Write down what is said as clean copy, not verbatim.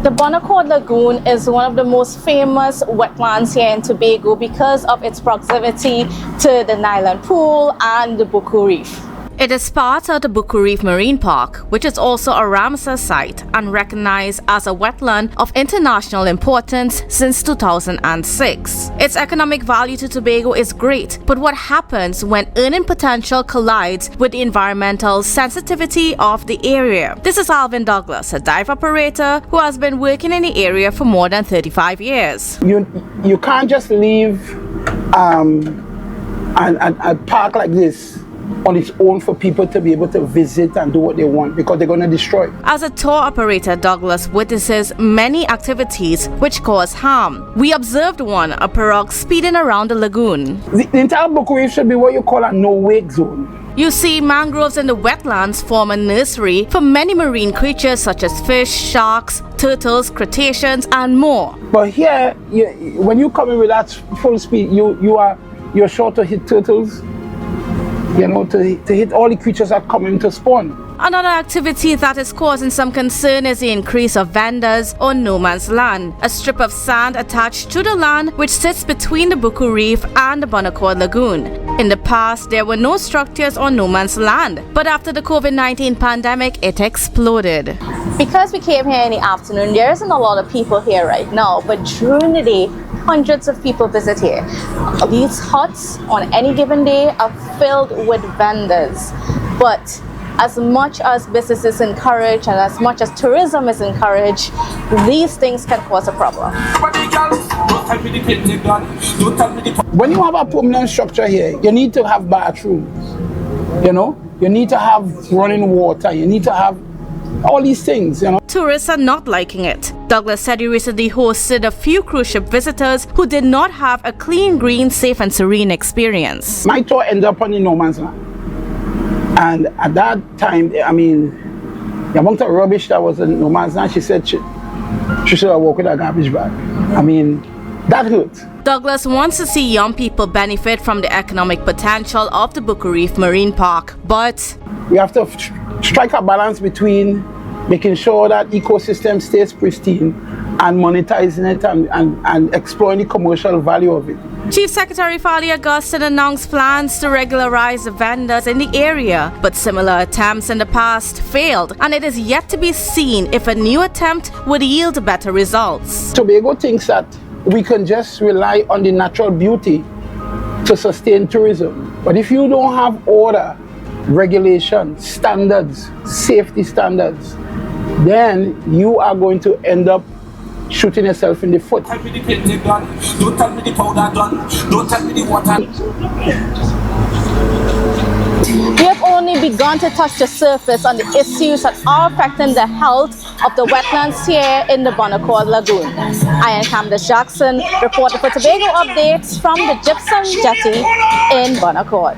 The Bon Accord Lagoon is one of the most famous wetlands here in Tobago because of its proximity to the Nyland Pool and the Buku Reef. It is part of the Buku Reef Marine Park, which is also a Ramsar site and recognized as a wetland of international importance since 2006. Its economic value to Tobago is great, but what happens when earning potential collides with the environmental sensitivity of the area? This is Alvin Douglas, a dive operator who has been working in the area for more than 35 years. You can't just leave a park like this on its own for people to be able to visit and do what they want, because they're going to destroy it. As a tour operator, Douglas witnesses many activities which cause harm. We observed one, a pirogue speeding around the lagoon. The entire Buku Reef should be what you call a no-wake zone. You see, mangroves in the wetlands form a nursery for many marine creatures such as fish, sharks, turtles, crustaceans, and more. But here, when you come in with that full speed, you're sure to hit turtles, to hit all the creatures that come in to spawn. Another activity that is causing some concern is the increase of vendors on no man's land, a strip of sand attached to the land which sits between the Buku Reef and the Bon Accord Lagoon. In the past, there were no structures on no man's land, but after the COVID-19 pandemic, it exploded. Because we came here in the afternoon, there isn't a lot of people here right now, but during the day, hundreds of people visit here. These huts on any given day are filled with vendors, but as much as business is encouraged and as much as tourism is encouraged, these things can cause a problem. When you have a permanent structure here, you need to have bathrooms, you need to have running water, you need to have all these things, Tourists are not liking it. Douglas said he recently hosted a few cruise ship visitors who did not have a clean, green, safe and serene experience. My tour ended up on the no man's land. And at that time, the amount of rubbish that was in no man's land, she said she should have walked with a garbage bag. That hurt. Douglas wants to see young people benefit from the economic potential of the Buku Reef Marine Park, but we have to strike a balance between making sure that ecosystem stays pristine and monetizing it and exploring the commercial value of it. Chief Secretary Fali Augustine announced plans to regularize the vendors in the area, but similar attempts in the past failed, and it is yet to be seen if a new attempt would yield better results. Tobago thinks that we can just rely on the natural beauty to sustain tourism, but if you don't have order, regulation, standards, safety standards, then you are going to end up shooting yourself in the foot. Don't tell me the painting done. Don't tell me the powder done. Don't tell me the water. We have only begun to touch the surface on the issues that are affecting the health of the wetlands here in the Bon Accord Lagoon. I am Kandace Jackson, reporter for Tobago Updates from the Gypsum Jetty in Bon Accord.